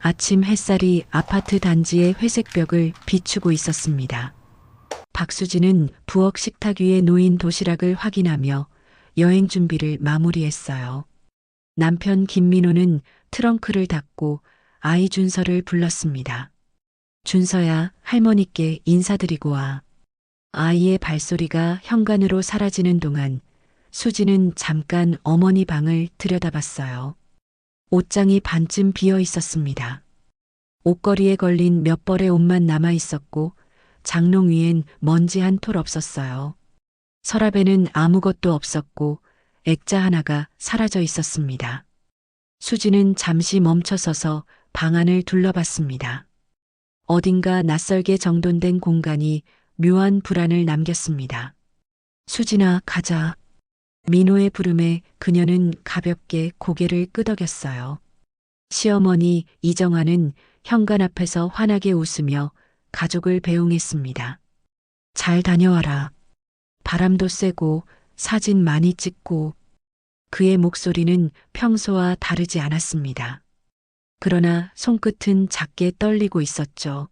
아침 햇살이 아파트 단지의 회색 벽을 비추고 있었습니다. 박수진은 부엌 식탁 위에 놓인 도시락을 확인하며 여행 준비를 마무리했어요. 남편 김민호는 트렁크를 닫고 아이 준서를 불렀습니다. 준서야, 할머니께 인사드리고 와. 아이의 발소리가 현관으로 사라지는 동안 수지는 잠깐 어머니 방을 들여다봤어요. 옷장이 반쯤 비어 있었습니다. 옷걸이에 걸린 몇 벌의 옷만 남아 있었고 장롱 위엔 먼지 한 톨 없었어요. 서랍에는 아무것도 없었고 액자 하나가 사라져 있었습니다. 수지는 잠시 멈춰서서 방 안을 둘러봤습니다. 어딘가 낯설게 정돈된 공간이 묘한 불안을 남겼습니다. 수진아, 가자. 민호의 부름에 그녀는 가볍게 고개를 끄덕였어요. 시어머니 이정아는 현관 앞에서 환하게 웃으며 가족을 배웅했습니다. 잘 다녀와라. 바람도 쐬고 사진 많이 찍고. 그의 목소리는 평소와 다르지 않았습니다. 그러나 손끝은 작게 떨리고 있었죠.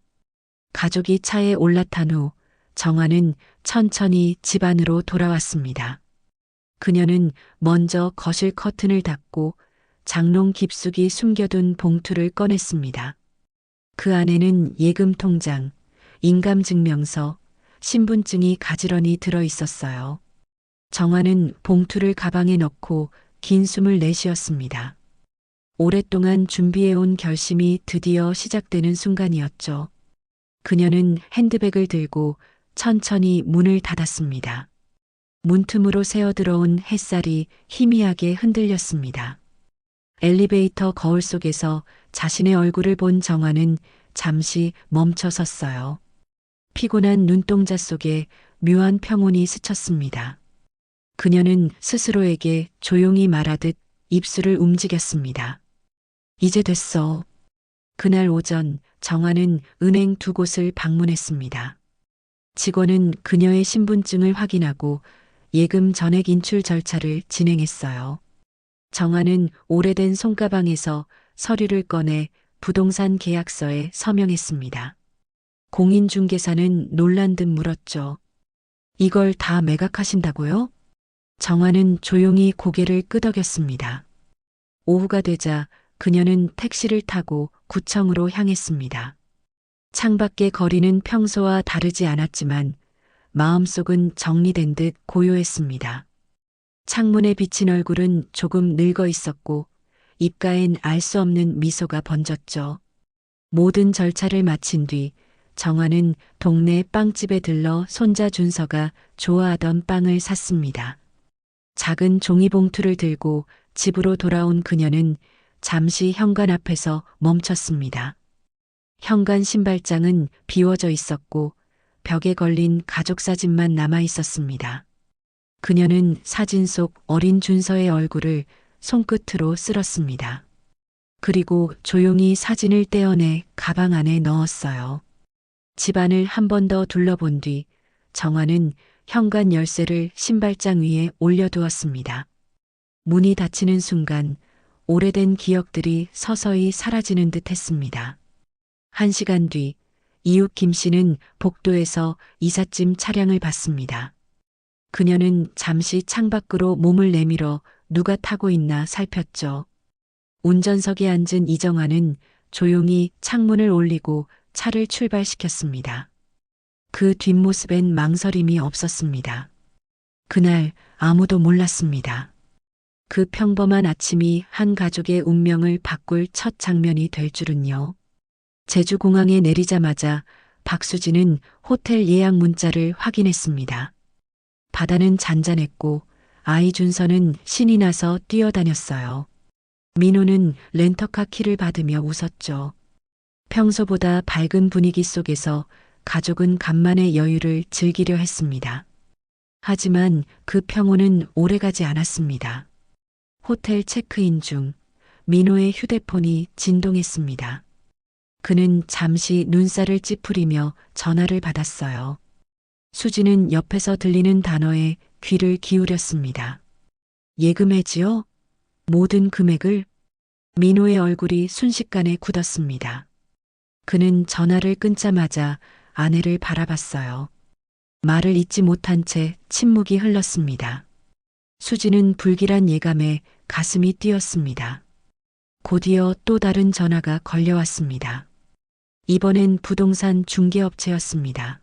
가족이 차에 올라탄 후 정아는 천천히 집 안으로 돌아왔습니다. 그녀는 먼저 거실 커튼을 닫고 장롱 깊숙이 숨겨둔 봉투를 꺼냈습니다. 그 안에는 예금 통장, 인감증명서, 신분증이 가지런히 들어 있었어요. 정아는 봉투를 가방에 넣고 긴 숨을 내쉬었습니다. 오랫동안 준비해온 결심이 드디어 시작되는 순간이었죠. 그녀는 핸드백을 들고 천천히 문을 닫았습니다. 문틈으로 새어들어온 햇살이 희미하게 흔들렸습니다. 엘리베이터 거울 속에서 자신의 얼굴을 본 정화는 잠시 멈춰 섰어요. 피곤한 눈동자 속에 묘한 평온이 스쳤습니다. 그녀는 스스로에게 조용히 말하듯 입술을 움직였습니다. 이제 됐어. 그날 오전 정화는 은행 두 곳을 방문했습니다. 직원은 그녀의 신분증을 확인하고 예금 전액 인출 절차를 진행했어요. 정화는 오래된 손가방에서 서류를 꺼내 부동산 계약서에 서명했습니다. 공인중개사는 놀란 듯 물었죠. 이걸 다 매각하신다고요? 정화는 조용히 고개를 끄덕였습니다. 오후가 되자 그녀는 택시를 타고 구청으로 향했습니다. 창밖의 거리는 평소와 다르지 않았지만 마음속은 정리된 듯 고요했습니다. 창문에 비친 얼굴은 조금 늙어 있었고 입가엔 알 수 없는 미소가 번졌죠. 모든 절차를 마친 뒤 정화는 동네 빵집에 들러 손자 준서가 좋아하던 빵을 샀습니다. 작은 종이봉투를 들고 집으로 돌아온 그녀는 잠시 현관 앞에서 멈췄습니다. 현관 신발장은 비워져 있었고 벽에 걸린 가족 사진만 남아 있었습니다. 그녀는 사진 속 어린 준서의 얼굴을 손끝으로 쓸었습니다. 그리고 조용히 사진을 떼어내 가방 안에 넣었어요. 집안을 한 번 더 둘러본 뒤 정화는 현관 열쇠를 신발장 위에 올려두었습니다. 문이 닫히는 순간 오래된 기억들이 서서히 사라지는 듯 했습니다. 1시간 뒤 이웃 김 씨는 복도에서 이삿짐 차량을 봤습니다. 그녀는 잠시 창밖으로 몸을 내밀어 누가 타고 있나 살폈죠. 운전석에 앉은 이정아는 조용히 창문을 올리고 차를 출발시켰습니다. 그 뒷모습엔 망설임이 없었습니다. 그날 아무도 몰랐습니다. 그 평범한 아침이 한 가족의 운명을 바꿀 첫 장면이 될 줄은요. 제주공항에 내리자마자 박수진은 호텔 예약 문자를 확인했습니다. 바다는 잔잔했고 아이 준서는 신이 나서 뛰어다녔어요. 민호는 렌터카 키를 받으며 웃었죠. 평소보다 밝은 분위기 속에서 가족은 간만에 여유를 즐기려 했습니다. 하지만 그 평온은 오래가지 않았습니다. 호텔 체크인 중 민호의 휴대폰이 진동했습니다. 그는 잠시 눈살을 찌푸리며 전화를 받았어요. 수지는 옆에서 들리는 단어에 귀를 기울였습니다. 예금해지요? 모든 금액을? 민호의 얼굴이 순식간에 굳었습니다. 그는 전화를 끊자마자 아내를 바라봤어요. 말을 잇지 못한 채 침묵이 흘렀습니다. 수지는 불길한 예감에 가슴이 뛰었습니다. 곧이어 또 다른 전화가 걸려왔습니다. 이번엔 부동산 중개업체였습니다.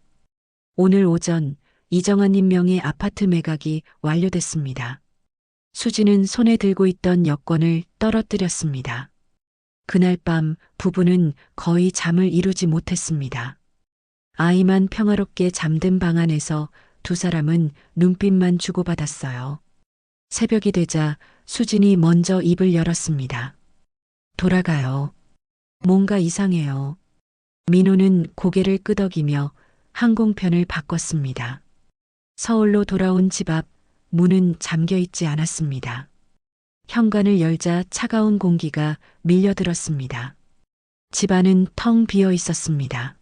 오늘 오전 이정환님 명의 아파트 매각이 완료됐습니다. 수지는 손에 들고 있던 여권을 떨어뜨렸습니다. 그날 밤 부부는 거의 잠을 이루지 못했습니다. 아이만 평화롭게 잠든 방 안에서 두 사람은 눈빛만 주고받았어요. 새벽이 되자 수진이 먼저 입을 열었습니다. 돌아가요. 뭔가 이상해요. 민호는 고개를 끄덕이며 항공편을 바꿨습니다. 서울로 돌아온 집 앞 문은 잠겨 있지 않았습니다. 현관을 열자 차가운 공기가 밀려들었습니다. 집안은 텅 비어 있었습니다.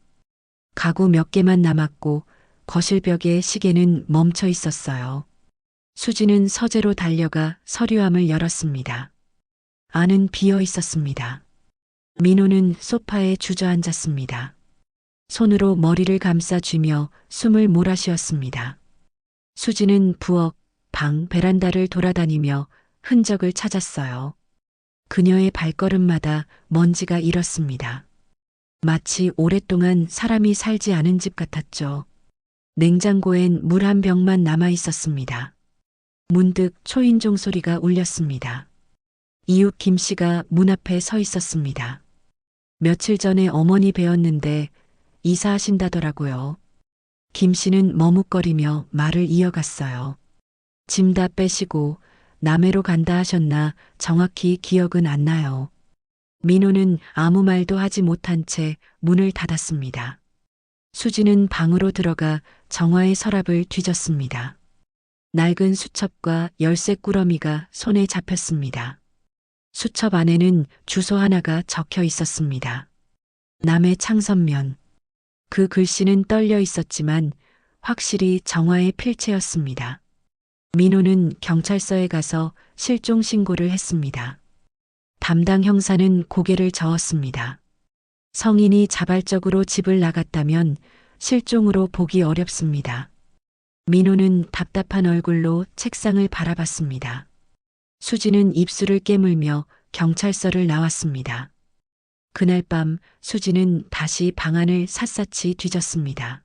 가구 몇 개만 남았고 거실벽에 시계는 멈춰 있었어요. 수지는 서재로 달려가 서류함을 열었습니다. 안은 비어 있었습니다. 민호는 소파에 주저앉았습니다. 손으로 머리를 감싸쥐며 숨을 몰아쉬었습니다. 수지는 부엌, 방, 베란다를 돌아다니며 흔적을 찾았어요. 그녀의 발걸음마다 먼지가 일었습니다. 마치 오랫동안 사람이 살지 않은 집 같았죠. 냉장고엔 물 한 병만 남아 있었습니다. 문득 초인종 소리가 울렸습니다. 이웃 김 씨가 문 앞에 서 있었습니다. 며칠 전에 어머니 뵈었는데 이사하신다더라고요. 김 씨는 머뭇거리며 말을 이어갔어요. 짐 다 빼시고 남해로 간다 하셨나 정확히 기억은 안 나요. 민호는 아무 말도 하지 못한 채 문을 닫았습니다. 수지는 방으로 들어가 정화의 서랍을 뒤졌습니다. 낡은 수첩과 열쇠 꾸러미가 손에 잡혔습니다. 수첩 안에는 주소 하나가 적혀 있었습니다. 남해 창선면. 그 글씨는 떨려 있었지만 확실히 정화의 필체였습니다. 민호는 경찰서에 가서 실종 신고를 했습니다. 담당 형사는 고개를 저었습니다. 성인이 자발적으로 집을 나갔다면 실종으로 보기 어렵습니다. 민호는 답답한 얼굴로 책상을 바라봤습니다. 수지는 입술을 깨물며 경찰서를 나왔습니다. 그날 밤 수지는 다시 방안을 샅샅이 뒤졌습니다.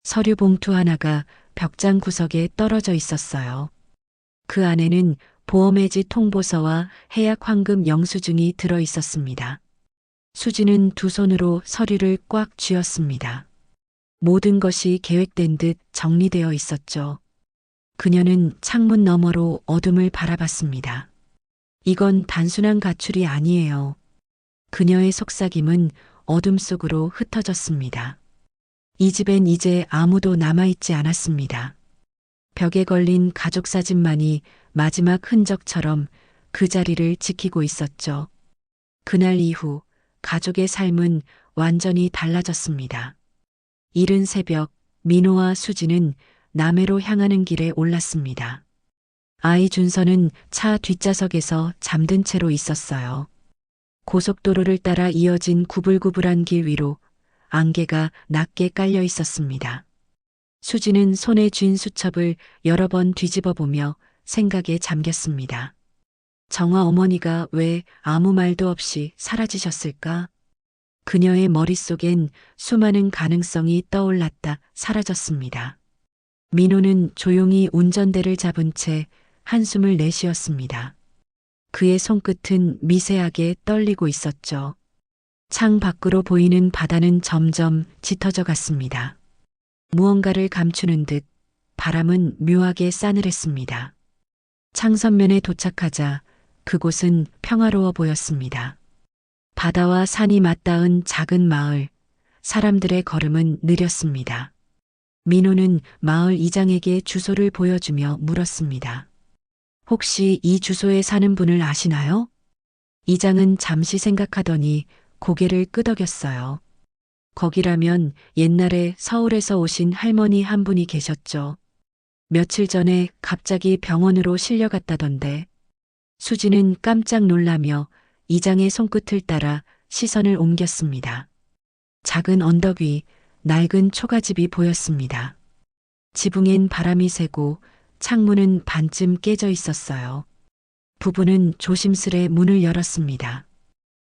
서류 봉투 하나가 벽장 구석에 떨어져 있었어요. 그 안에는 보험해지 통보서와 해약 환급 영수증이 들어 있었습니다. 수지는 두 손으로 서류를 꽉 쥐었습니다. 모든 것이 계획된 듯 정리되어 있었죠. 그녀는 창문 너머로 어둠을 바라봤습니다. 이건 단순한 가출이 아니에요. 그녀의 속삭임은 어둠 속으로 흩어졌습니다. 이 집엔 이제 아무도 남아있지 않았습니다. 벽에 걸린 가족 사진만이 마지막 흔적처럼 그 자리를 지키고 있었죠. 그날 이후 가족의 삶은 완전히 달라졌습니다. 이른 새벽 민호와 수지는 남해로 향하는 길에 올랐습니다. 아이 준서는 차 뒷좌석에서 잠든 채로 있었어요. 고속도로를 따라 이어진 구불구불한 길 위로 안개가 낮게 깔려 있었습니다. 수지는 손에 쥔 수첩을 여러 번 뒤집어 보며 생각에 잠겼습니다. 정화 어머니가 왜 아무 말도 없이 사라지셨을까? 그녀의 머릿속엔 수많은 가능성이 떠올랐다 사라졌습니다. 민호는 조용히 운전대를 잡은 채 한숨을 내쉬었습니다. 그의 손끝은 미세하게 떨리고 있었죠. 창 밖으로 보이는 바다는 점점 짙어져 갔습니다. 무언가를 감추는 듯 바람은 묘하게 싸늘했습니다. 창선면에 도착하자 그곳은 평화로워 보였습니다. 바다와 산이 맞닿은 작은 마을, 사람들의 걸음은 느렸습니다. 민호는 마을 이장에게 주소를 보여주며 물었습니다. 혹시 이 주소에 사는 분을 아시나요? 이장은 잠시 생각하더니 고개를 끄덕였어요. 거기라면 옛날에 서울에서 오신 할머니 한 분이 계셨죠. 며칠 전에 갑자기 병원으로 실려갔다던데. 수지는 깜짝 놀라며 이장의 손끝을 따라 시선을 옮겼습니다. 작은 언덕 위 낡은 초가집이 보였습니다. 지붕엔 바람이 새고 창문은 반쯤 깨져 있었어요. 부부는 조심스레 문을 열었습니다.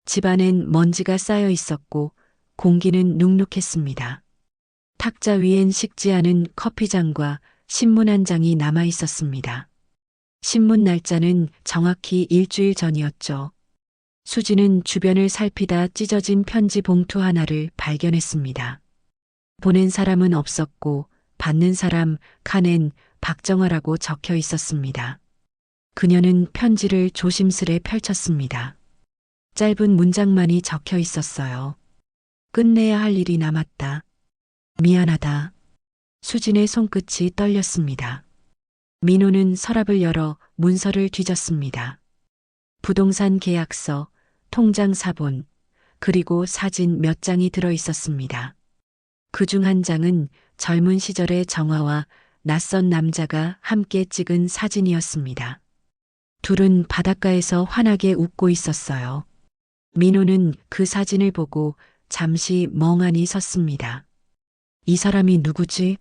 집 안엔 먼지가 쌓여 있었고 공기는 눅눅했습니다. 탁자 위엔 식지 않은 커피잔과 신문 한 장이 남아 있었습니다. 신문 날짜는 정확히 일주일 전이었죠. 수지는 주변을 살피다 찢어진 편지 봉투 하나를 발견했습니다. 보낸 사람은 없었고 받는 사람 칸엔 박정화라고 적혀 있었습니다. 그녀는 편지를 조심스레 펼쳤습니다. 짧은 문장만이 적혀 있었어요. 끝내야 할 일이 남았다. 미안하다. 수진의 손끝이 떨렸습니다. 민호는 서랍을 열어 문서를 뒤졌습니다. 부동산 계약서, 통장 사본, 그리고 사진 몇 장이 들어 있었습니다. 그중 한 장은 젊은 시절의 정화와 낯선 남자가 함께 찍은 사진이었습니다. 둘은 바닷가에서 환하게 웃고 있었어요. 민호는 그 사진을 보고 잠시 멍하니 섰습니다. 이 사람이 누구지?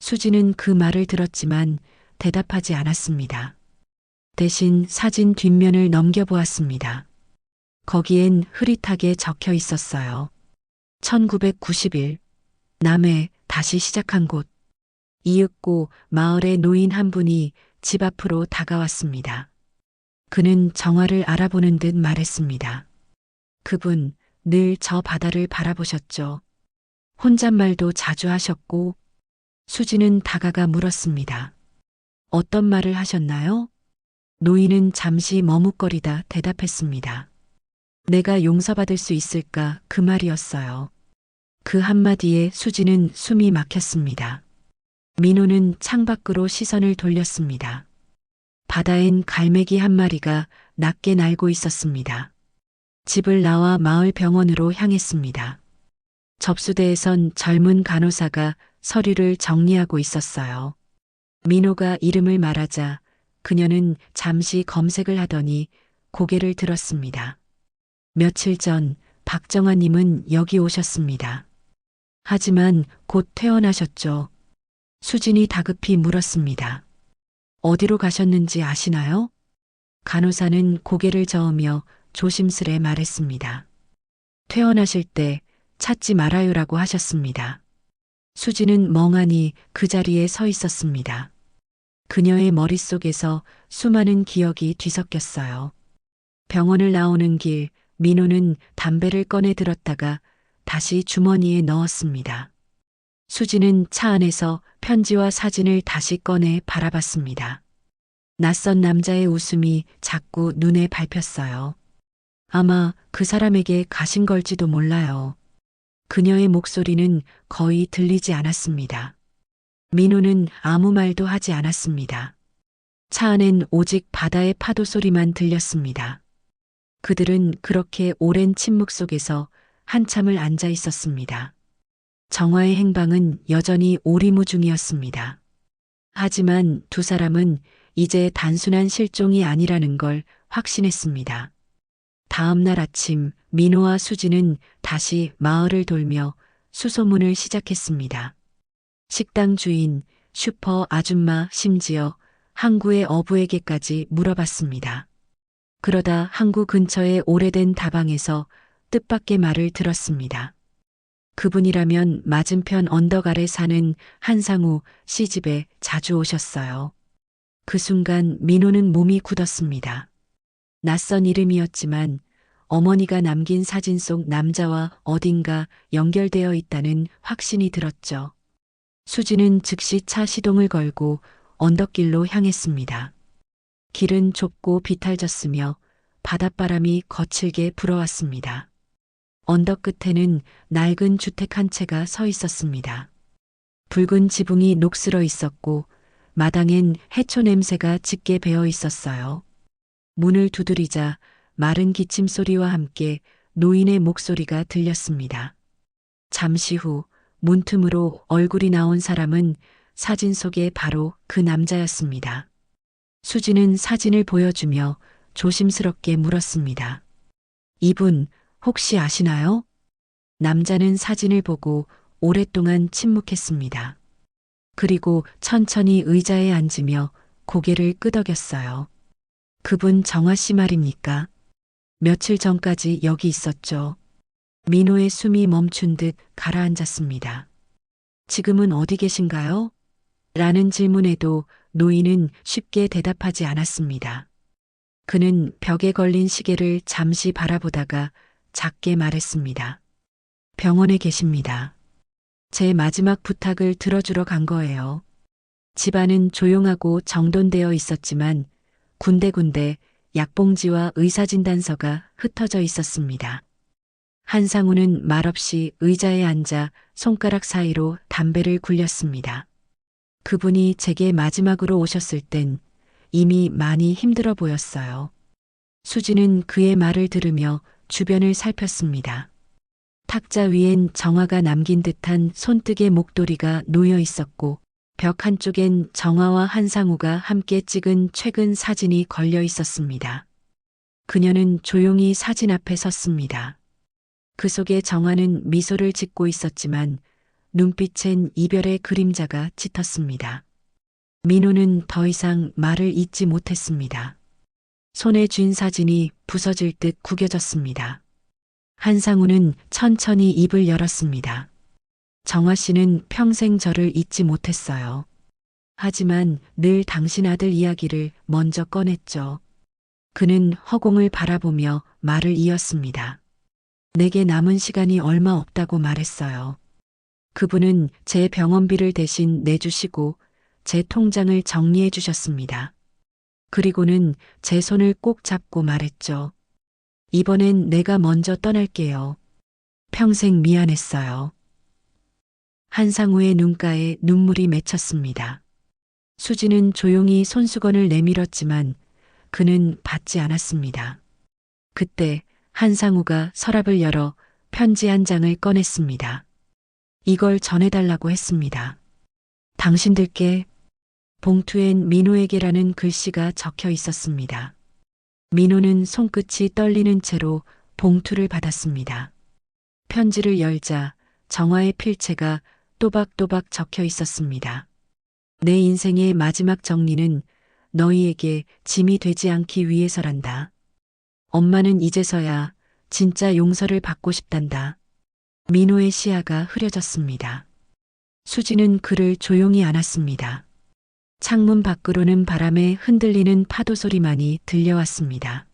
수지는 그 말을 들었지만 대답하지 않았습니다. 대신 사진 뒷면을 넘겨보았습니다. 거기엔 흐릿하게 적혀 있었어요. 1991 남해 다시 시작한 곳. 이윽고 마을의 노인 한 분이 집 앞으로 다가왔습니다. 그는 정화를 알아보는 듯 말했습니다. 그분 늘 저 바다를 바라보셨죠. 혼잣말도 자주 하셨고. 수지는 다가가 물었습니다. 어떤 말을 하셨나요? 노인은 잠시 머뭇거리다 대답했습니다. 내가 용서받을 수 있을까 그 말이었어요. 그 한마디에 수지는 숨이 막혔습니다. 민호는 창밖으로 시선을 돌렸습니다. 바다엔 갈매기 한 마리가 낮게 날고 있었습니다. 집을 나와 마을 병원으로 향했습니다. 접수대에선 젊은 간호사가 서류를 정리하고 있었어요. 민호가 이름을 말하자 그녀는 잠시 검색을 하더니 고개를 들었습니다. 며칠 전 박정아님은 여기 오셨습니다. 하지만 곧 퇴원하셨죠. 수진이 다급히 물었습니다. 어디로 가셨는지 아시나요? 간호사는 고개를 저으며 조심스레 말했습니다. 퇴원하실 때 찾지 말아요라고 하셨습니다. 수지는 멍하니 그 자리에 서 있었습니다. 그녀의 머릿속에서 수많은 기억이 뒤섞였어요. 병원을 나오는 길, 민호는 담배를 꺼내 들었다가 다시 주머니에 넣었습니다. 수지는 차 안에서 편지와 사진을 다시 꺼내 바라봤습니다. 낯선 남자의 웃음이 자꾸 눈에 밟혔어요. 아마 그 사람에게 가신 걸지도 몰라요. 그녀의 목소리는 거의 들리지 않았습니다. 민호는 아무 말도 하지 않았습니다. 차 안엔 오직 바다의 파도 소리만 들렸습니다. 그들은 그렇게 오랜 침묵 속에서 한참을 앉아 있었습니다. 정화의 행방은 여전히 오리무중이었습니다. 하지만 두 사람은 이제 단순한 실종이 아니라는 걸 확신했습니다. 다음 날 아침 민호와 수지는 다시 마을을 돌며 수소문을 시작했습니다. 식당 주인, 슈퍼 아줌마, 심지어 항구의 어부에게까지 물어봤습니다. 그러다 항구 근처의 오래된 다방에서 뜻밖의 말을 들었습니다. 그분이라면 맞은편 언덕 아래 사는 한상우 씨 집에 자주 오셨어요. 그 순간 민호는 몸이 굳었습니다. 낯선 이름이었지만 어머니가 남긴 사진 속 남자와 어딘가 연결되어 있다는 확신이 들었죠. 수지는 즉시 차 시동을 걸고 언덕길로 향했습니다. 길은 좁고 비탈졌으며 바닷바람이 거칠게 불어왔습니다. 언덕 끝에는 낡은 주택 한 채가 서 있었습니다. 붉은 지붕이 녹슬어 있었고 마당엔 해초 냄새가 짙게 배어 있었어요. 문을 두드리자 마른 기침 소리와 함께 노인의 목소리가 들렸습니다. 잠시 후 문틈으로 얼굴이 나온 사람은 사진 속에 바로 그 남자였습니다. 수지는 사진을 보여주며 조심스럽게 물었습니다. 이분 혹시 아시나요? 남자는 사진을 보고 오랫동안 침묵했습니다. 그리고 천천히 의자에 앉으며 고개를 끄덕였어요. 그분 정화 씨 말입니까? 며칠 전까지 여기 있었죠. 민호의 숨이 멈춘 듯 가라앉았습니다. 지금은 어디 계신가요? 라는 질문에도 노인은 쉽게 대답하지 않았습니다. 그는 벽에 걸린 시계를 잠시 바라보다가 작게 말했습니다. 병원에 계십니다. 제 마지막 부탁을 들어주러 간 거예요. 집안은 조용하고 정돈되어 있었지만 군데군데 약봉지와 의사진단서가 흩어져 있었습니다. 한상우는 말없이 의자에 앉아 손가락 사이로 담배를 굴렸습니다. 그분이 제게 마지막으로 오셨을 땐 이미 많이 힘들어 보였어요. 수지는 그의 말을 들으며 주변을 살폈습니다. 탁자 위엔 정화가 남긴 듯한 손뜨개 목도리가 놓여 있었고 벽 한쪽엔 정화와 한상우가 함께 찍은 최근 사진이 걸려 있었습니다. 그녀는 조용히 사진 앞에 섰습니다. 그 속에 정화는 미소를 짓고 있었지만 눈빛엔 이별의 그림자가 짙었습니다. 민호는 더 이상 말을 잇지 못했습니다. 손에 쥔 사진이 부서질 듯 구겨졌습니다. 한상우는 천천히 입을 열었습니다. 정화 씨는 평생 저를 잊지 못했어요. 하지만 늘 당신 아들 이야기를 먼저 꺼냈죠. 그는 허공을 바라보며 말을 이었습니다. 내게 남은 시간이 얼마 없다고 말했어요. 그분은 제 병원비를 대신 내주시고 제 통장을 정리해 주셨습니다. 그리고는 제 손을 꼭 잡고 말했죠. 이번엔 내가 먼저 떠날게요. 평생 미안했어요. 한상우의 눈가에 눈물이 맺혔습니다. 수지는 조용히 손수건을 내밀었지만 그는 받지 않았습니다. 그때 한상우가 서랍을 열어 편지 한 장을 꺼냈습니다. 이걸 전해달라고 했습니다. 당신들께. 봉투엔 민호에게라는 글씨가 적혀 있었습니다. 민호는 손끝이 떨리는 채로 봉투를 받았습니다. 편지를 열자 정화의 필체가 또박또박 적혀 있었습니다. 내 인생의 마지막 정리는 너희에게 짐이 되지 않기 위해서란다. 엄마는 이제서야 진짜 용서를 받고 싶단다. 민호의 시야가 흐려졌습니다. 수지는 그를 조용히 안았습니다. 창문 밖으로는 바람에 흔들리는 파도 소리만이 들려왔습니다.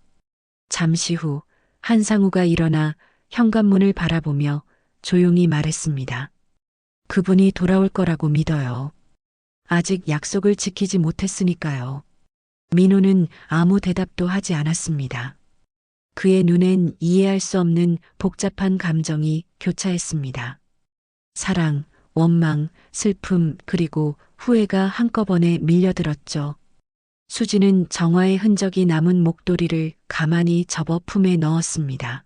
잠시 후 한상우가 일어나 현관문을 바라보며 조용히 말했습니다. 그분이 돌아올 거라고 믿어요. 아직 약속을 지키지 못했으니까요. 민호는 아무 대답도 하지 않았습니다. 그의 눈엔 이해할 수 없는 복잡한 감정이 교차했습니다. 사랑, 원망, 슬픔, 그리고 후회가 한꺼번에 밀려들었죠. 수지는 정화의 흔적이 남은 목도리를 가만히 접어 품에 넣었습니다.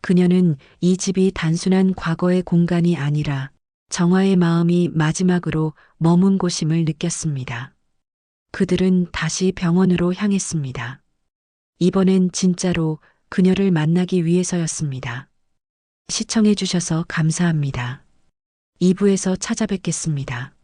그녀는 이 집이 단순한 과거의 공간이 아니라 정화의 마음이 마지막으로 머문 곳임을 느꼈습니다. 그들은 다시 병원으로 향했습니다. 이번엔 진짜로 그녀를 만나기 위해서였습니다. 시청해 주셔서 감사합니다. 2부에서 찾아뵙겠습니다.